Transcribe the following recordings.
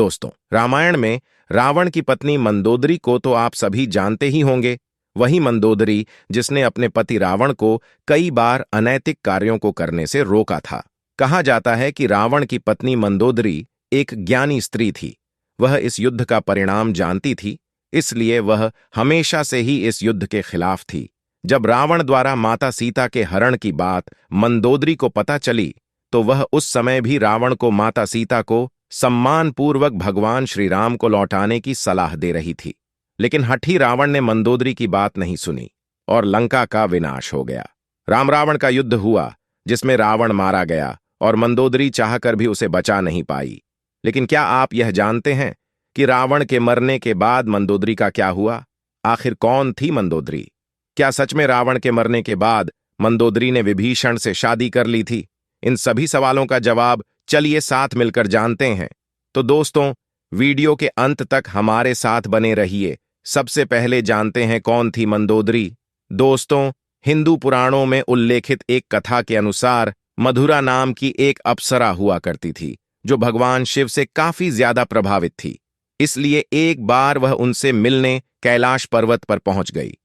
दोस्तों, रामायण में रावण की पत्नी मंदोदरी को तो आप सभी जानते ही होंगे। वही मंदोदरी जिसने अपने पति रावण को कई बार अनैतिक कार्यों को करने से रोका था। कहा जाता है कि रावण की पत्नी मंदोदरी एक ज्ञानी स्त्री थी। वह इस युद्ध का परिणाम जानती थी, इसलिए वह हमेशा से ही इस युद्ध के खिलाफ थी। जब रावण द्वारा माता सीता के हरण की बात मंदोदरी को पता चली, तो वह उस समय भी रावण को माता सीता को सम्मानपूर्वक भगवान श्री राम को लौटाने की सलाह दे रही थी। लेकिन हठी रावण ने मंदोदरी की बात नहीं सुनी और लंका का विनाश हो गया। राम रावण का युद्ध हुआ, जिसमें रावण मारा गया और मंदोदरी चाहकर भी उसे बचा नहीं पाई। लेकिन क्या आप यह जानते हैं कि रावण के मरने के बाद मंदोदरी का क्या हुआ? आखिर कौन थी मंदोदरी? क्या सच में रावण के मरने के बाद मंदोदरी ने विभीषण से शादी कर ली थी? इन सभी सवालों का जवाब चलिए साथ मिलकर जानते हैं। तो दोस्तों, वीडियो के अंत तक हमारे साथ बने रहिए। सबसे पहले जानते हैं कौन थी मंदोदरी। दोस्तों, हिंदू पुराणों में उल्लेखित एक कथा के अनुसार मधुरा नाम की एक अप्सरा हुआ करती थी, जो भगवान शिव से काफी ज्यादा प्रभावित थी। इसलिए एक बार वह उनसे मिलने कैलाश पर्वत पर पहुंच गई।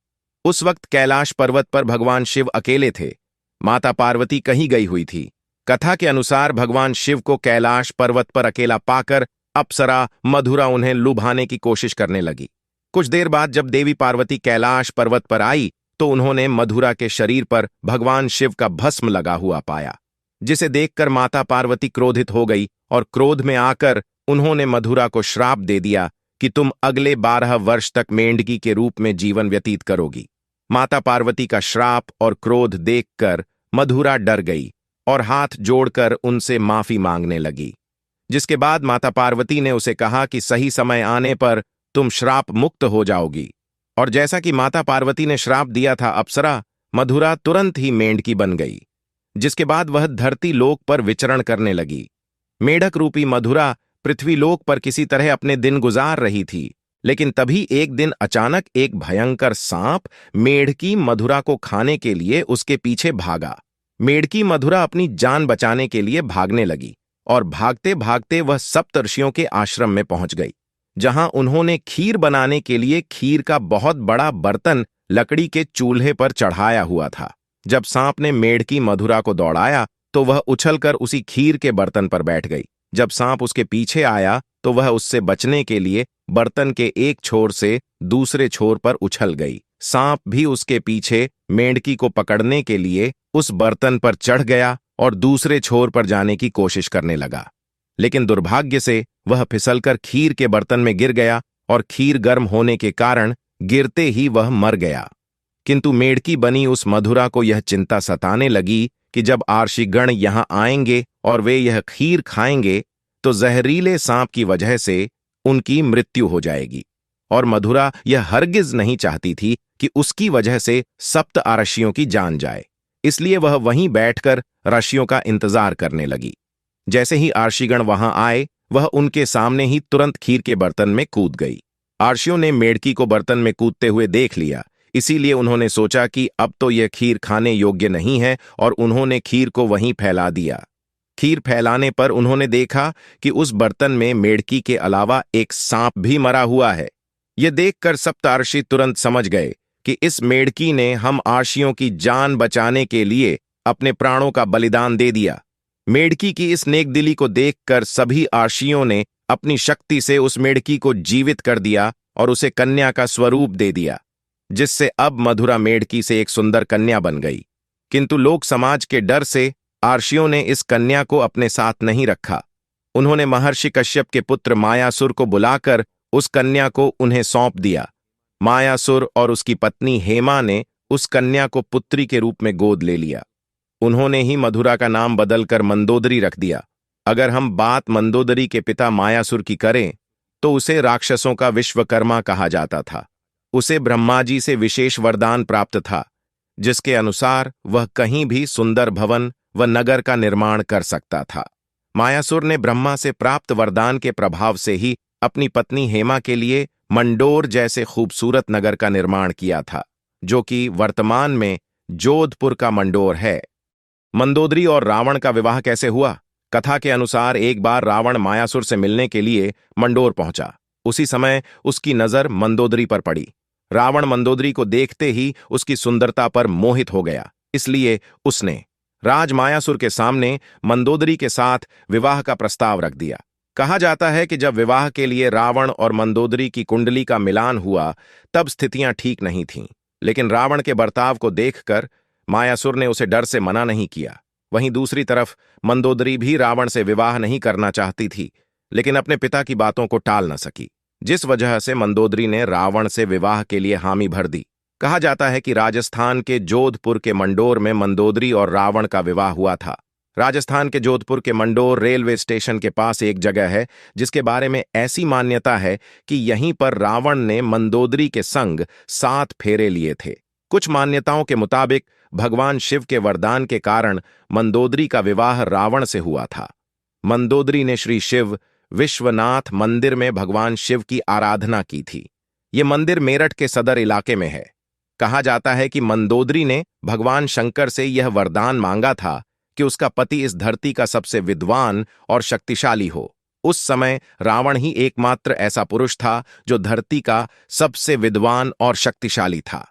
उस वक्त कैलाश पर्वत पर भगवान शिव अकेले थे। माता पार्वती कहीं गई हुई थी। कथा के अनुसार भगवान शिव को कैलाश पर्वत पर अकेला पाकर अप्सरा मधुरा उन्हें लुभाने की कोशिश करने लगी। कुछ देर बाद जब देवी पार्वती कैलाश पर्वत पर आई, तो उन्होंने मधुरा के शरीर पर भगवान शिव का भस्म लगा हुआ पाया, जिसे देखकर माता पार्वती क्रोधित हो गई और क्रोध में आकर उन्होंने मधुरा को श्राप दे दिया कि तुम अगले 12 वर्ष तक मेंढकी के रूप में जीवन व्यतीत करोगी। माता पार्वती का श्राप और क्रोध देखकर मधुरा डर गई और हाथ जोड़कर उनसे माफी मांगने लगी। जिसके बाद माता पार्वती ने उसे कहा कि सही समय आने पर तुम श्राप मुक्त हो जाओगी। और जैसा कि माता पार्वती ने श्राप दिया था, अप्सरा मधुरा तुरंत ही मेंढकी बन गई। जिसके बाद वह धरती लोक पर विचरण करने लगी। मेढक रूपी मधुरा पृथ्वी लोक पर किसी तरह अपने दिन गुजार रही थी। लेकिन तभी एक दिन अचानक एक भयंकर सांप मेढकी मधुरा को खाने के लिए उसके पीछे भागा। मेढकी मधुरा अपनी जान बचाने के लिए भागने लगी और भागते भागते वह सप्तर्षियों के आश्रम में पहुंच गई, जहां उन्होंने खीर बनाने के लिए खीर का बहुत बड़ा बर्तन लकड़ी के चूल्हे पर चढ़ाया हुआ था। जब सांप ने मेढकी मधुरा को दौड़ाया, तो वह उछलकर उसी खीर के बर्तन पर बैठ गई। जब सांप उसके पीछे आया, तो वह उससे बचने के लिए बर्तन के एक छोर से दूसरे छोर पर उछल गई। सांप भी उसके पीछे मेंढकी को पकड़ने के लिए उस बर्तन पर चढ़ गया और दूसरे छोर पर जाने की कोशिश करने लगा। लेकिन दुर्भाग्य से वह फिसलकर खीर के बर्तन में गिर गया और खीर गर्म होने के कारण गिरते ही वह मर गया। किंतु मेढकी बनी उस मधुरा को यह चिंता सताने लगी कि जब आर्षिगण यहां आएंगे और वे यह खीर खाएंगे, तो जहरीले सांप की वजह से उनकी मृत्यु हो जाएगी। और मधुरा यह हरगिज नहीं चाहती थी कि उसकी वजह से सप्त आरक्षियों की जान जाए। इसलिए वह वहीं बैठकर ऋषियों का इंतजार करने लगी। जैसे ही आर्षिगण वहां आए, वह उनके सामने ही तुरंत खीर के बर्तन में कूद गई। आर्षियों ने मेढकी को बर्तन में कूदते हुए देख लिया, इसीलिए उन्होंने सोचा कि अब तो यह खीर खाने योग्य नहीं है और उन्होंने खीर को वहीं फैला दिया। खीर फैलाने पर उन्होंने देखा कि उस बर्तन में मेढकी के अलावा एक सांप भी मरा हुआ है। यह देखकर सप्तर्षि तुरंत समझ गए कि इस मेढकी ने हम आर्षियों की जान बचाने के लिए अपने प्राणों का बलिदान दे दिया। मेढकी की इस नेकदिली को देखकर सभी आर्षियों ने अपनी शक्ति से उस मेढकी को जीवित कर दिया और उसे कन्या का स्वरूप दे दिया, जिससे अब मधुरा मेढकी से एक सुंदर कन्या बन गई। किंतु लोक समाज के डर से आर्षियों ने इस कन्या को अपने साथ नहीं रखा। उन्होंने महर्षि कश्यप के पुत्र मायासुर को बुलाकर उस कन्या को उन्हें सौंप दिया। मायासुर और उसकी पत्नी हेमा ने उस कन्या को पुत्री के रूप में गोद ले लिया। उन्होंने ही मधुरा का नाम बदलकर मंदोदरी रख दिया। अगर हम बात मंदोदरी के पिता मायासुर की करें, तो उसे राक्षसों का विश्वकर्मा कहा जाता था। उसे ब्रह्मा जी से विशेष वरदान प्राप्त था, जिसके अनुसार वह कहीं भी सुंदर भवन व नगर का निर्माण कर सकता था। मायासुर ने ब्रह्मा से प्राप्त वरदान के प्रभाव से ही अपनी पत्नी हेमा के लिए मंडोर जैसे खूबसूरत नगर का निर्माण किया था, जो कि वर्तमान में जोधपुर का मंडोर है। मंदोदरी और रावण का विवाह कैसे हुआ, कथा के अनुसार एक बार रावण मायासुर से मिलने के लिए मंडोर पहुंचा। उसी समय उसकी नजर मंदोदरी पर पड़ी। रावण मंदोदरी को देखते ही उसकी सुंदरता पर मोहित हो गया, इसलिए उसने राज मायासुर के सामने मंदोदरी के साथ विवाह का प्रस्ताव रख दिया। कहा जाता है कि जब विवाह के लिए रावण और मंदोदरी की कुंडली का मिलान हुआ तब स्थितियां ठीक नहीं थीं, लेकिन रावण के बर्ताव को देखकर मायासुर ने उसे डर से मना नहीं किया। वहीं दूसरी तरफ मंदोदरी भी रावण से विवाह नहीं करना चाहती थी, लेकिन अपने पिता की बातों को टाल न सकी, जिस वजह से मंदोदरी ने रावण से विवाह के लिए हामी भर दी। कहा जाता है कि राजस्थान के जोधपुर के मंडोर में मंदोदरी और रावण का विवाह हुआ था। राजस्थान के जोधपुर के मंडोर रेलवे स्टेशन के पास एक जगह है जिसके बारे में ऐसी मान्यता है कि यहीं पर रावण ने मंदोदरी के संग 7 फेरे लिए थे। कुछ मान्यताओं के मुताबिक भगवान शिव के वरदान के कारण मंदोदरी का विवाह रावण से हुआ था। मंदोदरी ने श्री शिव विश्वनाथ मंदिर में भगवान शिव की आराधना की थी। ये मंदिर मेरठ के सदर इलाके में है। कहा जाता है कि मंदोदरी ने भगवान शंकर से यह वरदान मांगा था कि उसका पति इस धरती का सबसे विद्वान और शक्तिशाली हो। उस समय रावण ही एकमात्र ऐसा पुरुष था जो धरती का सबसे विद्वान और शक्तिशाली था।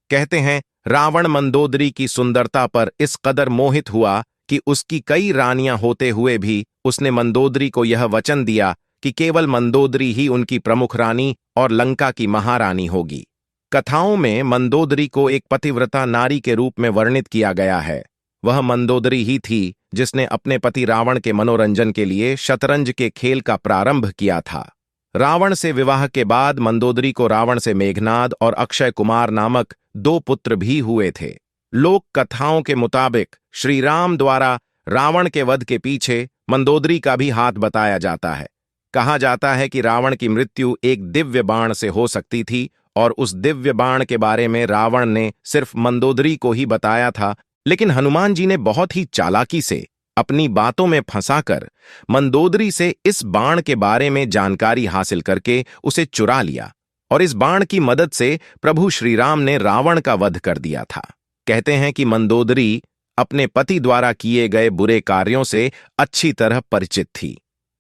कहते हैं रावण मंदोदरी की सुंदरता पर इस कदर मोहित हुआ कि उसकी कई रानियां होते हुए भी उसने मंदोदरी को यह वचन दिया कि केवल मंदोदरी ही उनकी प्रमुख रानी और लंका की महारानी होगी। कथाओं में मंदोदरी को एक पतिव्रता नारी के रूप में वर्णित किया गया है। वह मंदोदरी ही थी जिसने अपने पति रावण के मनोरंजन के लिए शतरंज के खेल का प्रारंभ किया था। रावण से विवाह के बाद मंदोदरी को रावण से मेघनाद और अक्षय कुमार नामक 2 पुत्र भी हुए थे। लोक कथाओं के मुताबिक श्री राम द्वारा रावण के वध के पीछे मंदोदरी का भी हाथ बताया जाता है। कहा जाता है कि रावण की मृत्यु एक दिव्य बाण से हो सकती थी और उस दिव्य बाण के बारे में रावण ने सिर्फ मंदोदरी को ही बताया था, लेकिन हनुमान जी ने बहुत ही चालाकी से अपनी बातों में फंसाकर मंदोदरी से इस बाण के बारे में जानकारी हासिल करके उसे चुरा लिया और इस बाण की मदद से प्रभु श्री राम ने रावण का वध कर दिया था। कहते हैं कि मंदोदरी अपने पति द्वारा किए गए बुरे कार्यों से अच्छी तरह परिचित थी।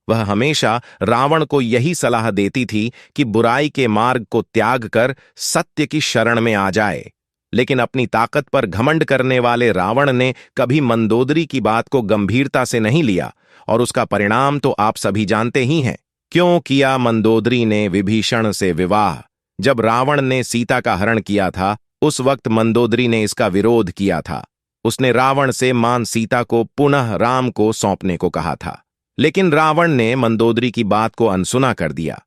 वह हमेशा रावण को यही सलाह देती थी कि बुराई के मार्ग को त्याग कर सत्य की शरण में आ जाए, लेकिन अपनी ताकत पर घमंड करने वाले रावण ने कभी मंदोदरी की बात को गंभीरता से नहीं लिया और उसका परिणाम तो आप सभी जानते ही हैं। क्यों किया मंदोदरी ने विभीषण से विवाह? जब रावण ने सीता का हरण किया था उस वक्त मंदोदरी ने इसका विरोध किया था। उसने रावण से मां सीता को पुनः राम को सौंपने को कहा था, लेकिन रावण ने मंदोदरी की बात को अनसुना कर दिया।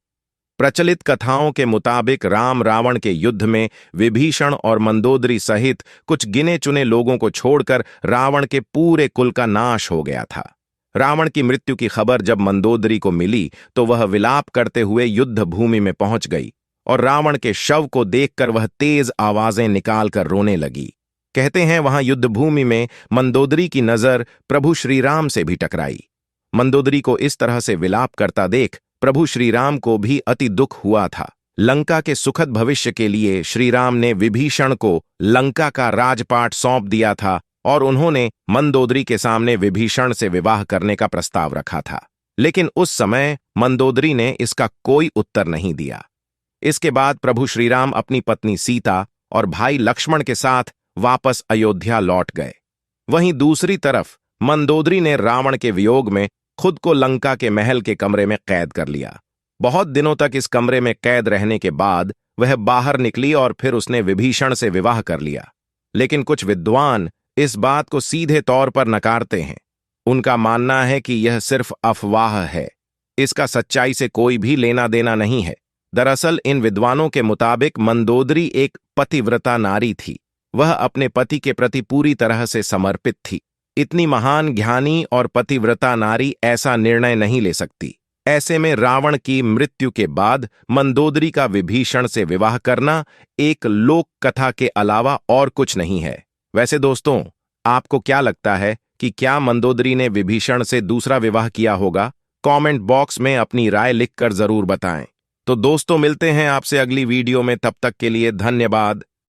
प्रचलित कथाओं के मुताबिक राम रावण के युद्ध में विभीषण और मंदोदरी सहित कुछ गिने चुने लोगों को छोड़कर रावण के पूरे कुल का नाश हो गया था। रावण की मृत्यु की खबर जब मंदोदरी को मिली तो वह विलाप करते हुए युद्ध भूमि में पहुंच गई और रावण के शव को देखकर वह तेज आवाजें निकालकर रोने लगी। कहते हैं वहां युद्ध भूमि में मंदोदरी की नजर प्रभु श्रीराम से भी टकराई। मंदोदरी को इस तरह से विलाप करता देख प्रभु श्रीराम को भी अति दुख हुआ था। लंका के सुखद भविष्य के लिए श्रीराम ने विभीषण को लंका का राजपाट सौंप दिया था और उन्होंने मंदोदरी के सामने विभीषण से विवाह करने का प्रस्ताव रखा था, लेकिन उस समय मंदोदरी ने इसका कोई उत्तर नहीं दिया। इसके बाद प्रभु श्रीराम अपनी पत्नी सीता और भाई लक्ष्मण के साथ वापस अयोध्या लौट गए। वहीं दूसरी तरफ मंदोदरी ने रावण के वियोग में खुद को लंका के महल के कमरे में कैद कर लिया। बहुत दिनों तक इस कमरे में कैद रहने के बाद वह बाहर निकली और फिर उसने विभीषण से विवाह कर लिया। लेकिन कुछ विद्वान इस बात को सीधे तौर पर नकारते हैं। उनका मानना है कि यह सिर्फ अफवाह है, इसका सच्चाई से कोई भी लेना देना नहीं है। दरअसल इन विद्वानों के मुताबिक मंदोदरी एक पतिव्रता नारी थी। वह अपने पति के प्रति पूरी तरह से समर्पित थी। इतनी महान ज्ञानी और पतिव्रता नारी ऐसा निर्णय नहीं ले सकती। ऐसे में रावण की मृत्यु के बाद मंदोदरी का विभीषण से विवाह करना एक लोक कथा के अलावा और कुछ नहीं है। वैसे दोस्तों, आपको क्या लगता है कि क्या मंदोदरी ने विभीषण से दूसरा विवाह किया होगा? कमेंट बॉक्स में अपनी राय लिखकर जरूर बताएं। तो दोस्तों, मिलते हैं आपसे अगली वीडियो में। तब तक के लिए धन्यवाद।